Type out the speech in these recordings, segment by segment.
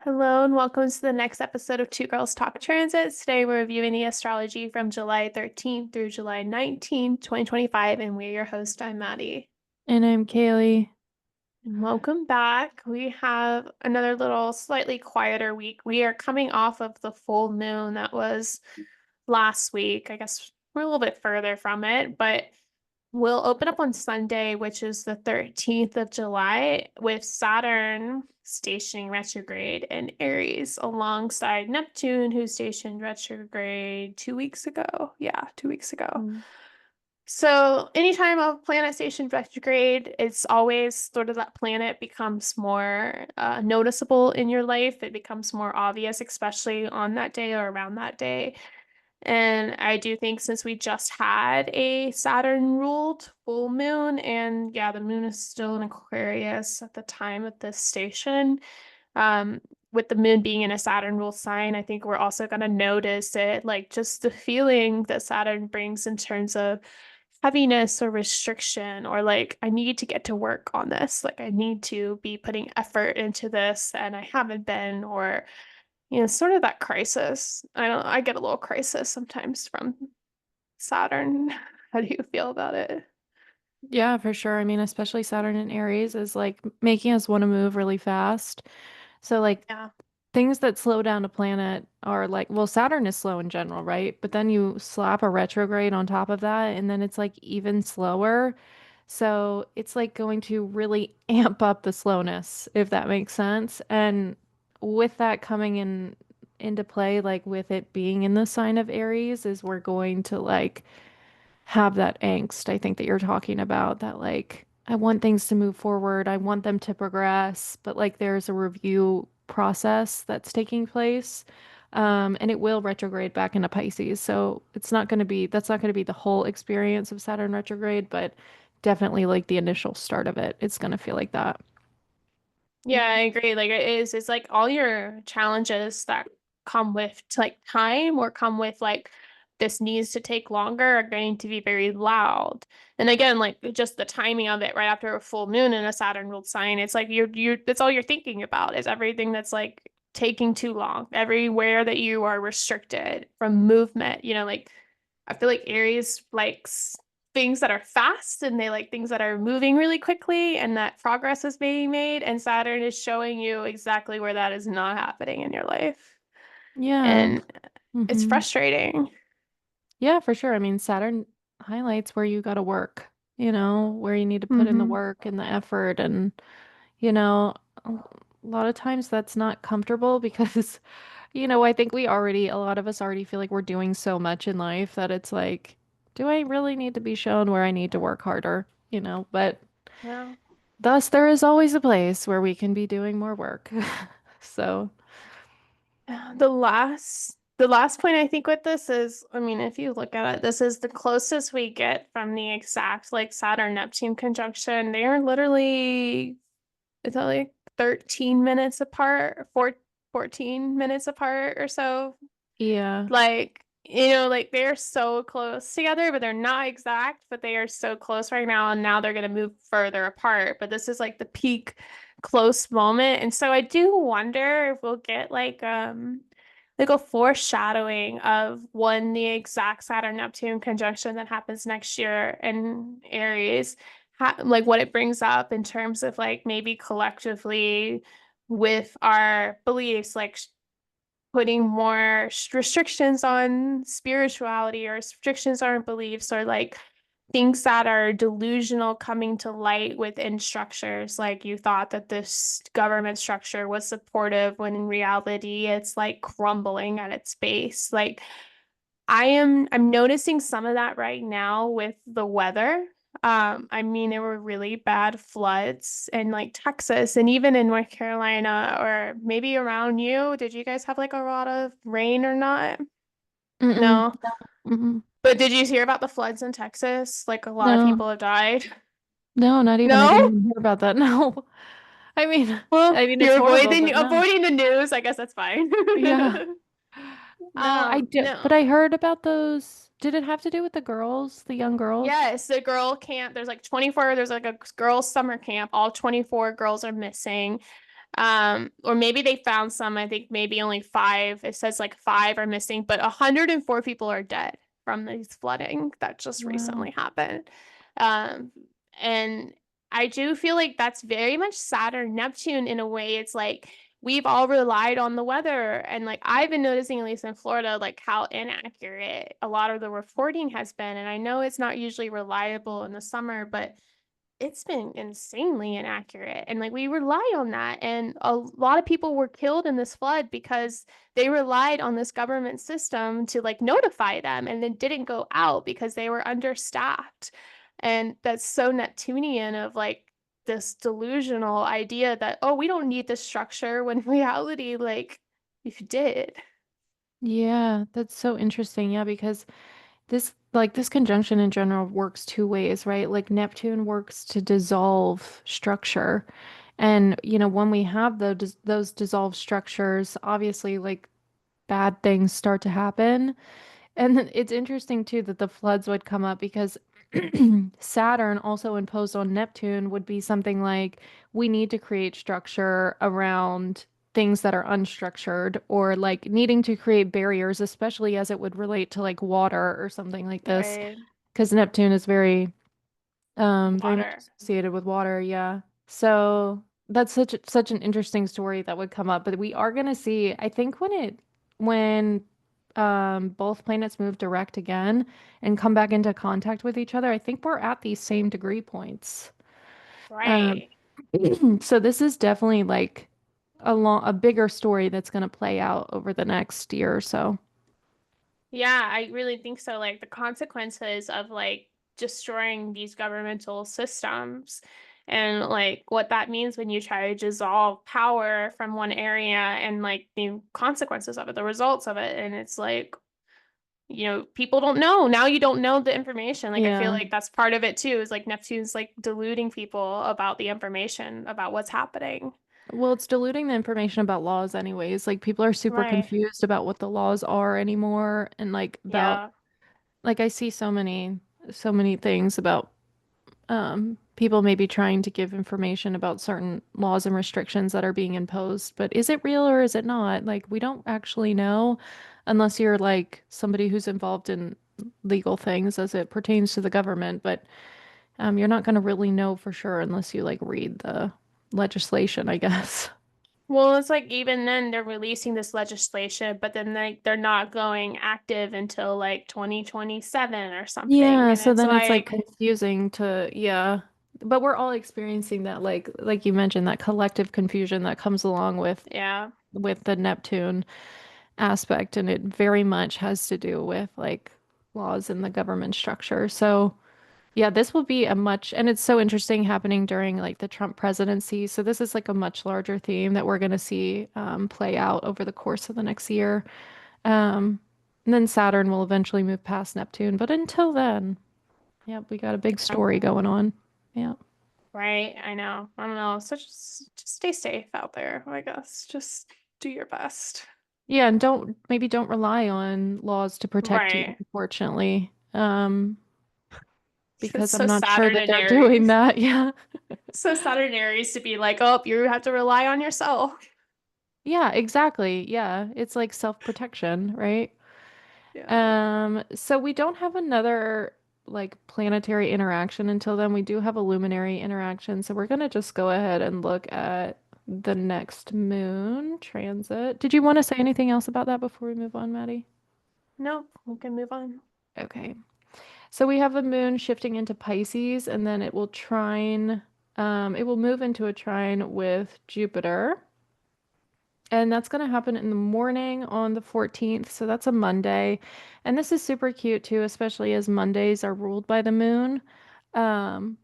Hello and welcome to the next episode of Two Girls Talk Transits. Today we're reviewing the astrology from July 13th through July 19th, 2025, and we're your host. I'm Maddie. And I'm Kaylee. And welcome back. We have another little slightly quieter week. We are coming off of the full moon that was last week. I guess we're a little bit further from it, but we'll open up on Sunday, which is the 13th of July, with Saturn stationing retrograde in Aries alongside Neptune, who stationed retrograde 2 weeks ago. Yeah, 2 weeks ago. Mm. So anytime a planet stations retrograde, it's always sort of that planet becomes more noticeable in your life. It becomes more obvious, especially on that day or around that day. And I do think since we just had a Saturn ruled full moon, and yeah, the moon is still in Aquarius at the time of this station. Um, with the moon being in a Saturn ruled sign, I think we're also going to notice it, like just the feeling that Saturn brings in terms of heaviness or restriction, or like, I need to get to work on this. Like, I need to be putting effort into this, and I haven't been, or sort of that crisis. I get a little crisis sometimes from Saturn. How do you feel about it? Yeah, for sure. I mean, especially Saturn in Aries is like making us want to move really fast. So, like, Yeah. things that slow down a planet are like, well, Saturn is slow in general, right? But then you slap a retrograde on top of that, and then it's like even slower. So, it's like going to really amp up the slowness, if that makes sense. And with that coming into play, like with it being in the sign of Aries, is we're going to like have that angst, I think that you're talking about, that like I want things to move forward, I want them to progress, but like there's a review process that's taking place. And it will retrograde back into Pisces. So that's not going to be the whole experience of Saturn retrograde, but definitely like the initial start of it. It's going to feel like that. Yeah, I agree. Like it's like all your challenges that come with like time or come with like this needs to take longer are going to be very loud. And again, like just the timing of it right after a full moon in a Saturn ruled sign, it's like you're that's all you're thinking about is everything that's like taking too long, everywhere that you are restricted from movement, like I feel like Aries likes things that are fast, and they like things that are moving really quickly and that progress is being made, and Saturn is showing you exactly where that is not happening in your life, Yeah. and it's hmm frustrating. Yeah, for sure. I mean, Saturn highlights where you got to work, where you need to put in the Hmm. work and the effort. And, you know, a lot of times that's not comfortable because, I think a lot of us already feel like we're doing so much in life that it's like, do I really need to be shown where I need to work harder? But Yeah. thus there is always a place where we can be doing more work. So, The last point I think with this is, I mean, if you look at it, this is the closest we get from the exact like Saturn Neptune conjunction. They are literally, it's like 13 minutes apart, 14 minutes apart or so. yeah. Like, like they're so close together, but they're not exact, but they are so close right now. And now they're going to move further apart. But this is like the peak close moment. And so I do wonder if we'll get like a foreshadowing of when the exact Saturn Neptune conjunction that happens next year in Aries, like what it brings up in terms of like maybe collectively with our beliefs, like putting more restrictions on spirituality or restrictions on beliefs, or like things that are delusional coming to light within structures. Like you thought that this government structure was supportive when in reality it's like crumbling at its base. Like I'm noticing some of that right now with the weather. I mean, there were really bad floods in like Texas and even in North Carolina, or maybe around you. Did you guys have like a lot of rain or not? Mm-mm. No. No. Mm-mm. But did you hear about the floods in Texas? Like a lot of No. people have died. No, not even. I didn't No? even hear about that. No. I mean, Well, I mean it's you're horrible, but no. avoiding the news. I guess that's fine. Yeah. No, I did, but No. I heard about those. Did it have to do with the girls, the young girls? Yes, the girl camp. There's like 24, there's like a girls' summer camp. All 24 girls are missing. Or maybe they found some. I think maybe only five. It says like five are missing, but 104 people are dead from these flooding that just Wow. recently happened. Um, and I do feel like that's very much Saturn, Neptune in a way. It's like we've all relied on the weather. And like I've been noticing, at least in Florida, like how inaccurate a lot of the reporting has been. And I know it's not usually reliable in the summer, but it's been insanely inaccurate. And like we rely on that. And a lot of people were killed in this flood because they relied on this government system to like notify them and then didn't go out because they were understaffed. And that's so Neptunian of like this delusional idea that, oh, we don't need this structure when in reality, like, you did. Yeah, that's so interesting. Yeah, because this conjunction in general works two ways, right? Like Neptune works to dissolve structure. And, when we have those dissolved structures, obviously like bad things start to happen. And then it's interesting too that the floods would come up because Saturn also imposed on Neptune would be something like we need to create structure around things that are unstructured or like needing to create barriers, especially as it would relate to like water or something like this. Right. Because Neptune is very much Water. associated with water, yeah. So that's such an interesting story that would come up. But we are gonna see, I think when both planets move direct again and come back into contact with each other, I think we're at these same degree points. Um, Right. so this is definitely like a bigger story that's gonna play out over the next year or so. Yeah, I really think so. Like the consequences of like destroying these governmental systems and like what that means when you try to dissolve power from one area and like the consequences of it, the results of it. And it's like, people don't know. Now you don't know the information. Like I feel Yeah. like that's part of it too, is like Neptune's like deluding people about the information about what's happening. Well, it's diluting the information about laws anyways. Like people are super Right. confused about what the laws are anymore and like about Yeah. like I see so many things about people maybe trying to give information about certain laws and restrictions that are being imposed, but is it real or is it not? Like we don't actually know unless you're like somebody who's involved in legal things as it pertains to the government, but you're not going to really know for sure unless you like read the legislation, I guess. Well, it's like even then they're releasing this legislation, but then they're not going active until like 2027 or something. Yeah, And so it's then it's like like, confusing to, yeah. But we're all experiencing that like you mentioned that collective confusion that comes along yeah. with the Neptune aspect and it very much has to do with like laws in the government structure. So, yeah, this will be a much and it's so interesting happening during like the Trump presidency. So this is like a much larger theme that we're going to see play out over the course of the next year. Um, and then Saturn will eventually move past Neptune, but until then, yeah, we got a big Yeah. story going on. Yeah. Right. I know. I don't know. So just stay safe out there, I guess. Just do your best. Yeah, and don't rely on laws to protect you, Right. unfortunately. It's Because I'm so not sure Saturn that and they're doing Aries. that. Yeah. So Saturn and Aries to be like, oh, you have to rely on yourself. Yeah, exactly. Yeah. It's like self-protection, right? Yeah. So we don't have another like planetary interaction until then. We do have a luminary interaction. So we're gonna just go ahead and look at the next moon transit. Did you want to say anything else about that before we move on, Maddie? Nope. We can move on. Okay. So we have a moon shifting into Pisces, and then it will move into a trine with Jupiter. And that's going to happen in the morning on the 14th. So that's a Monday. And this is super cute too, especially as Mondays are ruled by the moon. Um,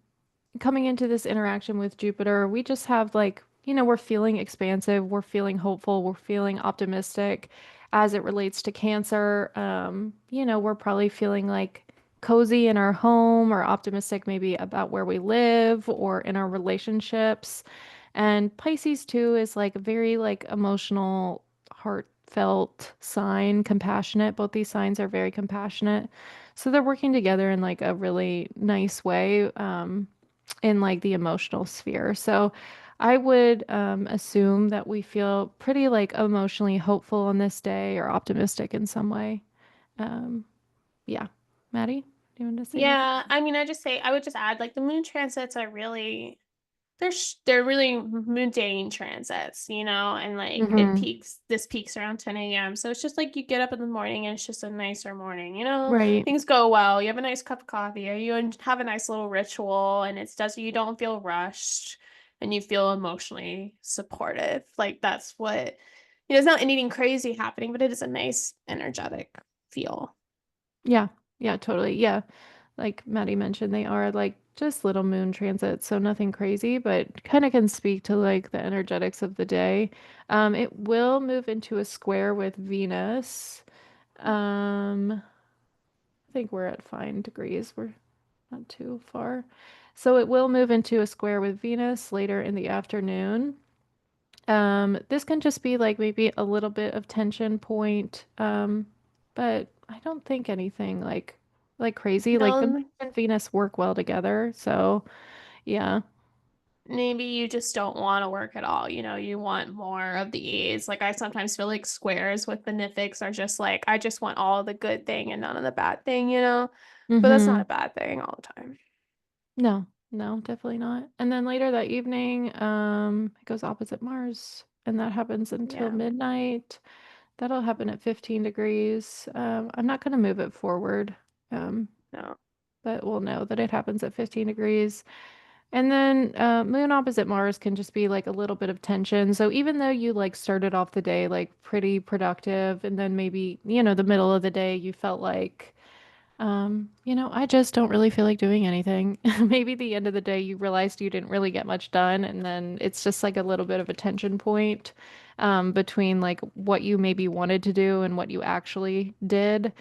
Coming into this interaction with Jupiter, we just have like, we're feeling expansive, we're feeling hopeful, we're feeling optimistic as it relates to Cancer. We're probably feeling like cozy in our home or optimistic maybe about where we live or in our relationships. And Pisces too is like a very like emotional, heartfelt sign, compassionate. Both these signs are very compassionate. So they're working together in like a really nice way. In like the emotional sphere. So I would assume that we feel pretty like emotionally hopeful on this day or optimistic in some way. Um, yeah. Maddie, do you want to say anything? Yeah, I mean, I would just add like the moon transits are really they're really mundane transits, and like Mm-hmm. this peaks around 10 a.m. So it's just like you get up in the morning and it's just a nicer morning, Right. things go well, you have a nice cup of coffee or have a nice little ritual and you don't feel rushed and you feel emotionally supportive. Like that's what, it's not anything crazy happening, but it is a nice energetic feel. Yeah. Yeah, totally. Yeah. Like Maddie mentioned, they are like just little moon transits, so nothing crazy, but kind of can speak to like the energetics of the day. It will move into a square with Venus. I think we're at fine degrees. We're not too far. So it will move into a square with Venus later in the afternoon. This can just be like maybe a little bit of tension point, but I don't think anything like crazy. Like the Moon No, and Venus work well together, so yeah. maybe you just don't want to work at all. You want more of the ease. Like I sometimes feel like squares with benefics are just like, I just want all the good thing and none of the bad thing. But that's not Mm-hmm. a bad thing all the time. No, no, definitely not. And then later that evening, it goes opposite Mars, and that happens until Yeah, midnight. That'll happen at 15 degrees. I'm not going to move it forward, um, no. but we'll know that it happens at 15 degrees. And then moon opposite Mars can just be like a little bit of tension. So even though you like started off the day like pretty productive, and then maybe, the middle of the day you felt like, I just don't really feel like doing anything. Maybe the end of the day you realized you didn't really get much done, and then it's just like a little bit of a tension point between like what you maybe wanted to do and what you actually did,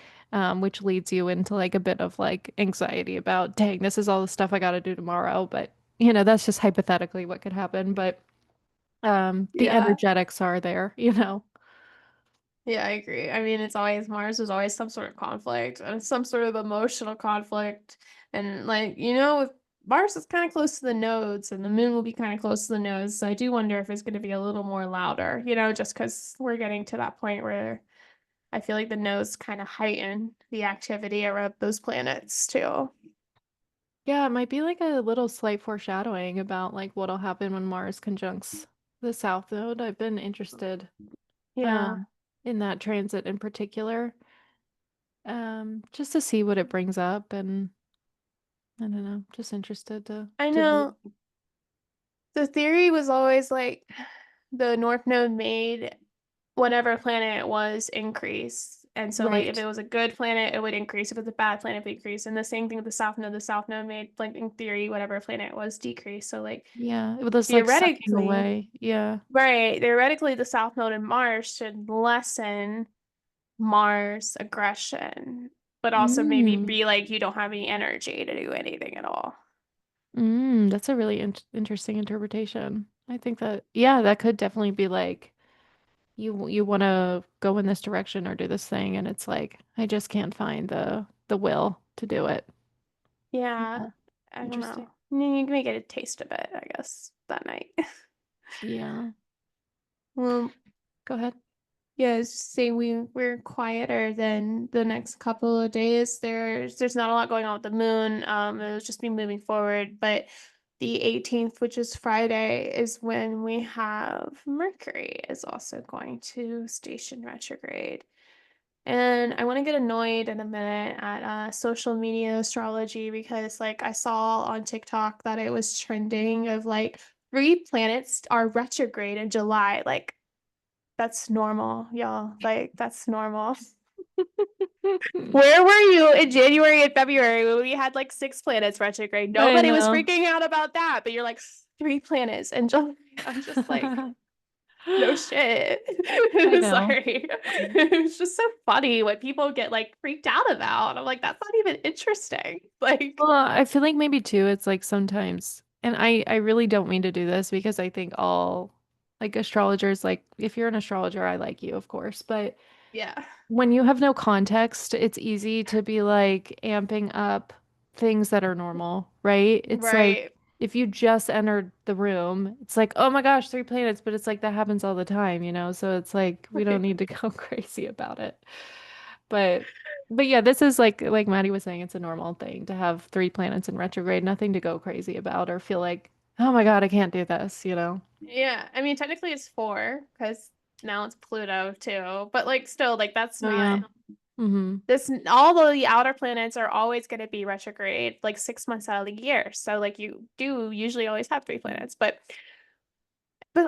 which leads you into like a bit of like anxiety about, dang, this is all the stuff I got to do tomorrow. But that's just hypothetically what could happen. But the Yeah. energetics are there. Yeah, I agree. I mean, it's always Mars is always some sort of conflict and some sort of emotional conflict. And like, if Mars is kind of close to the nodes and the moon will be kind of close to the nodes. So I do wonder if it's going to be a little more louder, just because we're getting to that point where I feel like the nodes kind of heighten the activity around those planets too. Yeah, it might be like a little slight foreshadowing about like what'll happen when Mars conjuncts the South Node. I've been interested Yeah. um in that transit in particular. Just to see what it brings up, and I don't know, just interested to I view. know the theory was always like the North Node made whatever planet it was increase. And so like if Right. it was a good planet, it would increase. If it was a bad planet, it would decrease. And the same thing with the South Node made like in theory, whatever planet it was decrease. So like Yeah, it was like sucking theoretically, away. Yeah. right, theoretically the South Node in Mars should lessen Mars aggression, but also maybe Mm. be like you don't have any energy to do anything at all. That's a really interesting interpretation. I think that, yeah, that could definitely be like you want to go in this direction or do this thing, and it's like I just can't find the will to do it. Yeah, Yeah. I don't Interesting. know. You can get a taste of it, I guess, that night. Yeah. Well, Go ahead. yeah, it's just saying we're quieter than the next couple of days. There's not a lot going on with the moon. It'll just be moving forward. But the 18th, which is Friday, is when we have Mercury is also going to station retrograde. And I want to get annoyed in a minute at social media astrology because like I saw on TikTok that it was trending of like three planets are retrograde in July. Like that's normal, y'all. Like, that's normal. Where were you in January and February when we had like six planets retrograde? I Nobody was know. freaking out about that, but you're like, three planets in July. I'm just like, no shit. I know. Sorry. It's just so funny what people get like freaked out about. I'm like, that's not even interesting. Like, Well, I feel like maybe too, it's like sometimes, and I really don't mean to do this because I think all like astrologers, like if you're an astrologer, I like you, of course, but yeah. when you have no context, it's easy to be like amping up things that are normal, right? It's like Right. if you just entered the room, it's like, oh my gosh, three planets, but it's like that happens all the time, you know? So it's like we don't need to go crazy about it. But yeah, this is like Maddie was saying, it's a normal thing to have three planets in retrograde, nothing to go crazy about or feel like, oh my God, I can't do this, you know? Yeah, I mean technically it's four because now it's Pluto too, but like still like that's Oh yeah. not Mm-hmm. this all of the outer planets are always going to be retrograde like 6 months out of the year. So like you do usually always have three planets, but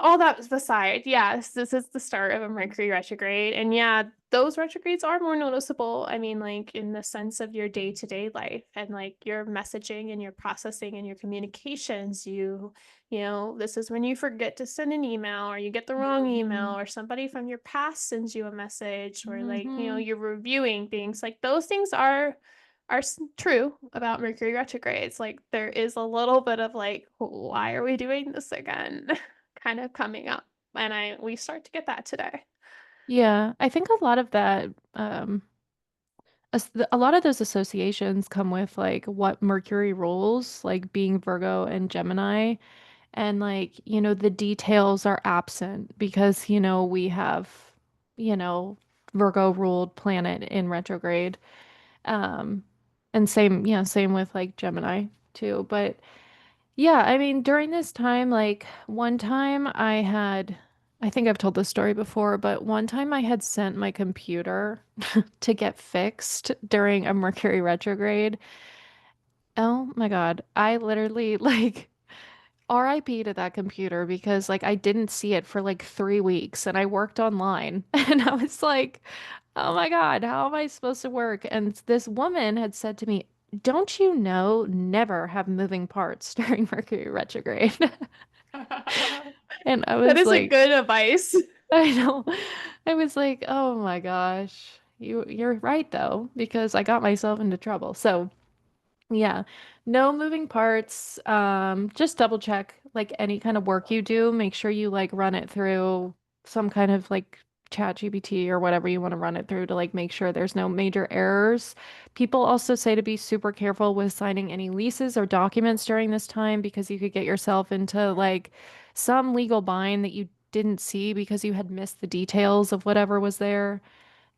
all that aside, yes, this is the start of a Mercury retrograde. And yeah, those retrogrades are more noticeable. I mean, like in the sense of your day-to-day life and like your messaging and your processing and your communications. This is when you forget to send an email or you get the wrong Mm-hmm. email or somebody from your past sends you a message or like, Mm-hmm. you're reviewing things. Like those things are true about Mercury retrogrades. Like there is a little bit of like, why are we doing this again? Kind of coming up. And we start to get that today. Yeah, I think a lot of that, a lot of those associations come with like what Mercury rules, like being Virgo and Gemini. And like, the details are absent because, we have, you know, Virgo ruled planet in retrograde. Um, and same, yeah, same with like Gemini too. But yeah, I mean, during this time, like one time I think I've told this story before, but one time I had sent my computer to get fixed during a Mercury retrograde. Oh my God. I literally like RIP to that computer because like I didn't see it for like 3 weeks and I worked online and I was like, oh my God, how am I supposed to work? And this woman had said to me, don't you know, never have moving parts during Mercury retrograde. That And I was is a like, good advice. I know. I was like, oh my gosh, you're right though, because I got myself into trouble. So yeah, no moving parts. Just double check like any kind of work you do. Make sure you like run it through some kind of like chat GPT or whatever you want to run it through to like make sure there's no major errors. People also say to be super careful with signing any leases or documents during this time because you could get yourself into like some legal bind that you didn't see because you had missed the details of whatever was there.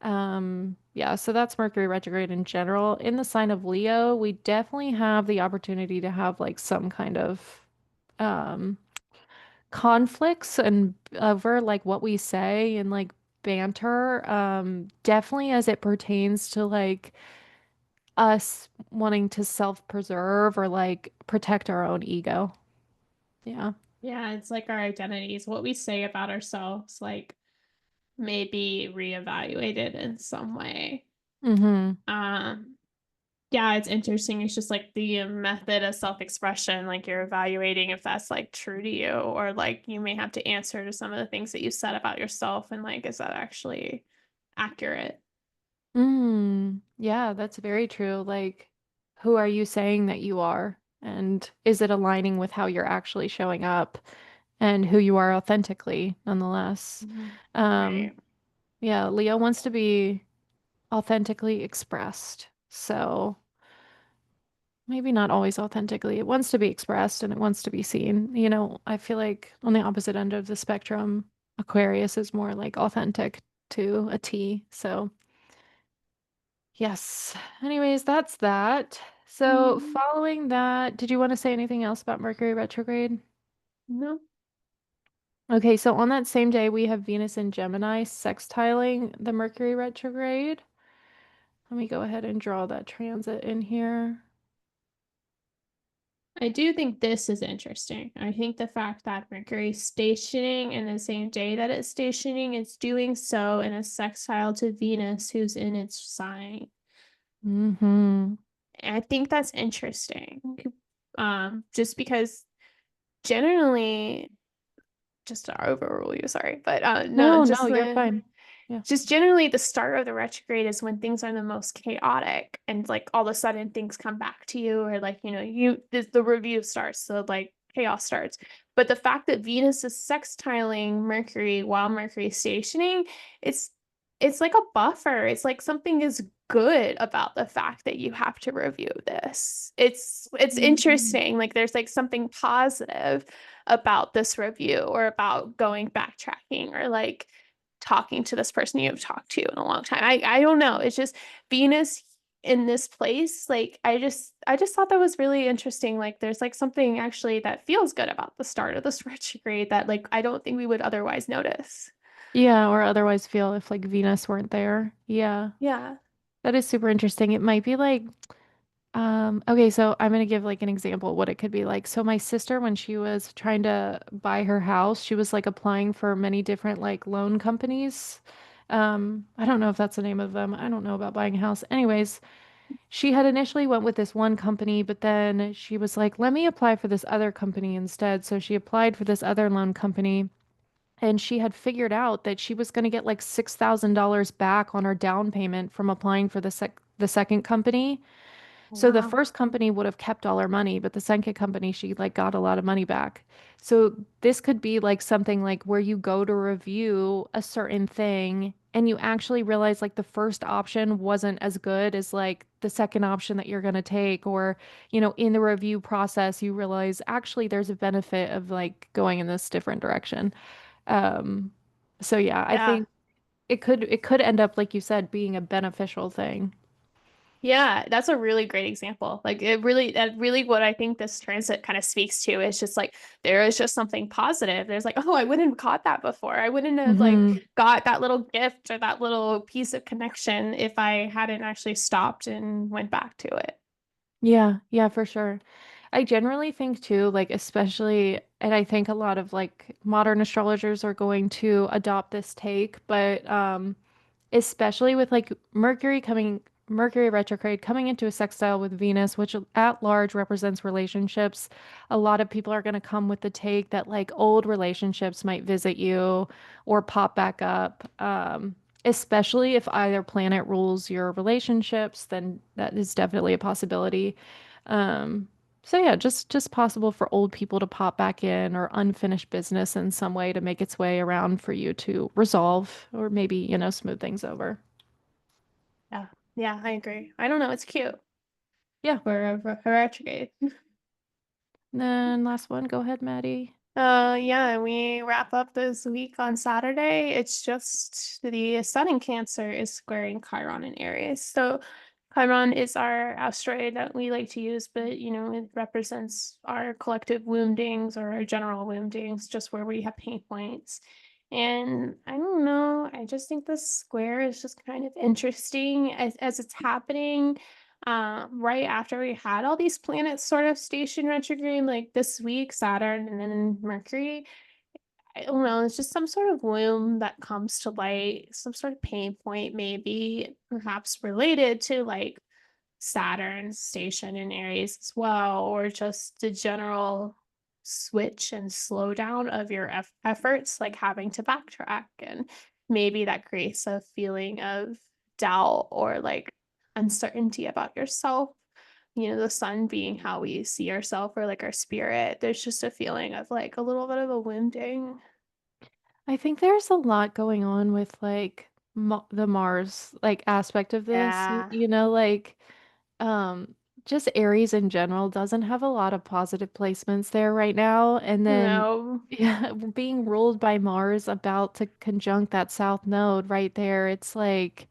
Yeah, so that's Mercury retrograde in general. In the sign of Leo, we definitely have the opportunity to have like some kind of um conflicts and over like what we say and like banter. Definitely as it pertains to like us wanting to self-preserve or like protect our own ego. Yeah. Yeah, it's like our identities, what we say about ourselves, like may be reevaluated in some way. Mm-hmm. Um, yeah, it's interesting. It's just like the method of self-expression, like you're evaluating if that's like true to you, or like you may have to answer to some of the things that you said about yourself, and like, is that actually accurate? Yeah, that's very true. Like, who are you saying that you are? And is it aligning with how you're actually showing up and who you are authentically, nonetheless? Mhm. Um, Right. yeah, Leo wants to be authentically expressed. So maybe not always authentically. It wants to be expressed and it wants to be seen. I feel like on the opposite end of the spectrum, Aquarius is more like authentic to a T. So. Yes. Anyways, that's that. So, Mhm. following that, did you want to say anything else about Mercury retrograde? No. Okay, so on that same day, we have Venus and Gemini sextiling the Mercury retrograde. Let me go ahead and draw that transit in here. I do think this is interesting. I think the fact that Mercury is stationing in the same day that it's stationing, it's doing so in a sextile to Venus, who's in its sign. Mm-hmm. And I think that's interesting. Just because generally, just to overrule you, sorry, but no, No, no, you're fine. Yeah. just generally the start of the retrograde is when things are the most chaotic and like all of a sudden things come back to you or like the review starts, so like chaos starts. But the fact that Venus is sextiling Mercury while Mercury is stationing, it's it's like a buffer. It's like something is good about the fact that you have to review this. It's Mhm. interesting. Like there's like something positive about this review or about going backtracking or like talking to this person you've talked to in a long time. I don't know. It's just Venus in this place. Like I just thought that was really interesting. Like there's like something actually that feels good about the start of this retrograde that like I don't think we would otherwise notice. Yeah, or otherwise feel if like Venus weren't there. Yeah. Yeah. That is super interesting. It might be like, okay, so I'm gonna give like an example of what it could be like. So my sister, when she was trying to buy her house, she was like applying for many different like loan companies. I don't know if that's the name of them. I don't know about buying a house. Anyways, she had initially went with this one company, but then she was like, let me apply for this other company instead. So she applied for this other loan company. And she had figured out that she was going to get like $6,000 back on her down payment from applying for the second company. So the Wow. first company would have kept all her money, but the second company she like got a lot of money back. So this could be like something like where you go to review a certain thing and you actually realize like the first option wasn't as good as like the second option that you're going to take, or in the review process you realize actually there's a benefit of like going in this different direction. Um, so yeah, I Yeah. think it could end up, like you said, being a beneficial thing. Yeah, that's a really great example. Like it really, that really what I think this transit kind of speaks to is just like there is just something positive. There's like, oh, I wouldn't have caught that before. I wouldn't have like Hmm. got that little gift or that little piece of connection if I hadn't actually stopped and went back to it. Yeah, yeah, for sure. I generally think too, like especially, and I think a lot of like modern astrologers are going to adopt this take, but especially with like Mercury retrograde coming into a sextile with Venus, which at large represents relationships. A lot of people are going to come with the take that like old relationships might visit you or pop back up. Especially if either planet rules your relationships, then that is definitely a possibility. Um, so yeah, just possible for old people to pop back in or unfinished business in some way to make its way around for you to resolve or maybe, smooth things over. Yeah. Yeah, I agree. I don't know. It's cute Yeah. for a retrograde. Then last one, go ahead, Maddie. Yeah, and we wrap up this week on Saturday. It's just the sun in Cancer is squaring Chiron in Aries. So Chiron is our asteroid that we like to use, but it represents our collective woundings or our general woundings, just where we have pain points. And I don't know, I just think this square is just kind of interesting as it's happening right after we had all these planets sort of station retrograde, like this week, Saturn and then Mercury. I don't know, it's just some sort of wound that comes to light, some sort of pain point, maybe perhaps related to like Saturn station in Aries as well, or just the general switch and slowdown of your efforts, like having to backtrack. And maybe that creates a feeling of doubt or like uncertainty about yourself. The sun being how we see ourselves or like our spirit. There's just a feeling of like a little bit of a wounding. I think there's a lot going on with like the Mars like aspect of this, Yeah. like um just Aries in general doesn't have a lot of positive placements there right now. And then No. yeah, being ruled by Mars about to conjunct that south node right there, it's like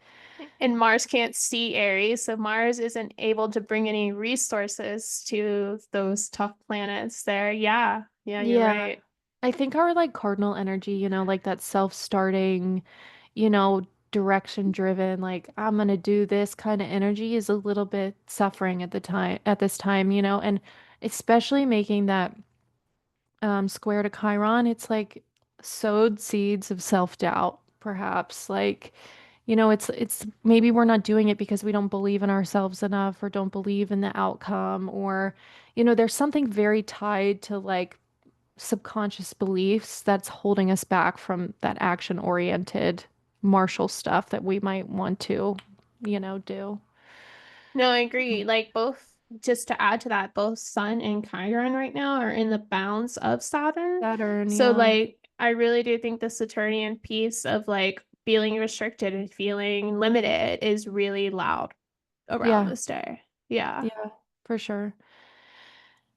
And Mars can't see Aries, so Mars isn't able to bring any resources to those tough planets there. Yeah, yeah, you're yeah, right. I think our like cardinal energy, like that self-starting, you know, direction driven, like I'm gonna do this kind of energy is a little bit suffering at this time, and especially making that square to Chiron, it's like sowed seeds of self-doubt, perhaps. Like, it's maybe we're not doing it because we don't believe in ourselves enough or don't believe in the outcome, or, there's something very tied to like subconscious beliefs that's holding us back from that action-oriented martial stuff that we might want to, do. No, I agree. Like both, just to add to that, both Sun and Chiron right now are in the bounds of Saturn. Saturn, So yeah. like I really do think the Saturnian piece of like feeling restricted and feeling limited is really loud around Yeah. this day. Yeah. Yeah, for sure.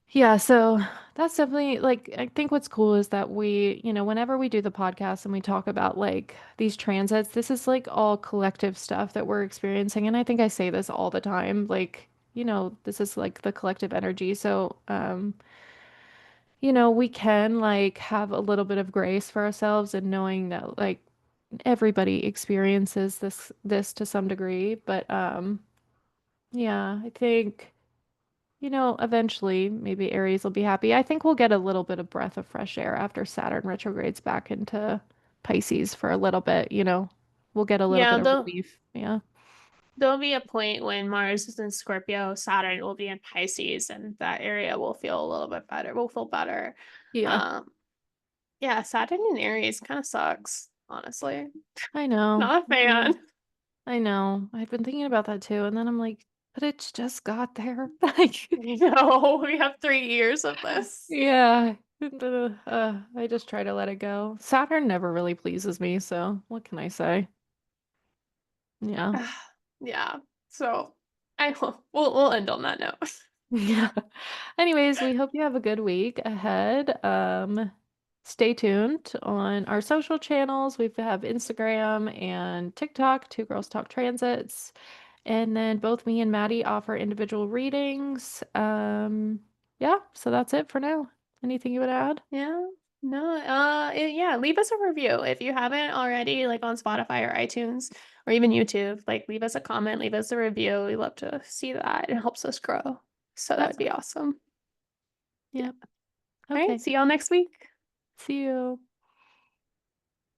Yeah, so that's definitely like I think what's cool is that whenever we do the podcast and we talk about like these transits, this is like all collective stuff that we're experiencing. And I think I say this all the time, like, this is like the collective energy. So, we can like have a little bit of grace for ourselves and knowing that like everybody experiences this to some degree, but yeah, I think eventually maybe Aries will be happy. I think we'll get a little bit of breath of fresh air after Saturn retrogrades back into Pisces for a little bit. We'll get a little Yeah, bit of though relief. Yeah. there'll be a point when Mars is in Scorpio, Saturn will be in Pisces, and that area will feel a little bit better. We'll feel better. Yeah. Um, yeah, Saturn in Aries kind of sucks, honestly. I know. Not a Yeah. fan. I know. I've been thinking about that too. And then I'm like, but it's just got there. Like, No, we have 3 years of this. yeah. I just try to let it go. Saturn never really pleases me, so what can I say? Yeah. Yeah. So I will we'll end on that note. Yeah. Anyways, we hope you have a good week ahead. Stay tuned on our social channels. We have Instagram and TikTok, Two Girls Talk Transits. And then both me and Maddie offer individual readings. Yeah, so that's it for now. Anything you would add? Yeah. No, yeah, leave us a review if you haven't already, like on Spotify or iTunes or even YouTube. Like, leave us a comment, leave us a review. We love to see that. It helps us grow. So that would That's be awesome. Yeah. Yep. All right. Okay. See y'all next week. See you.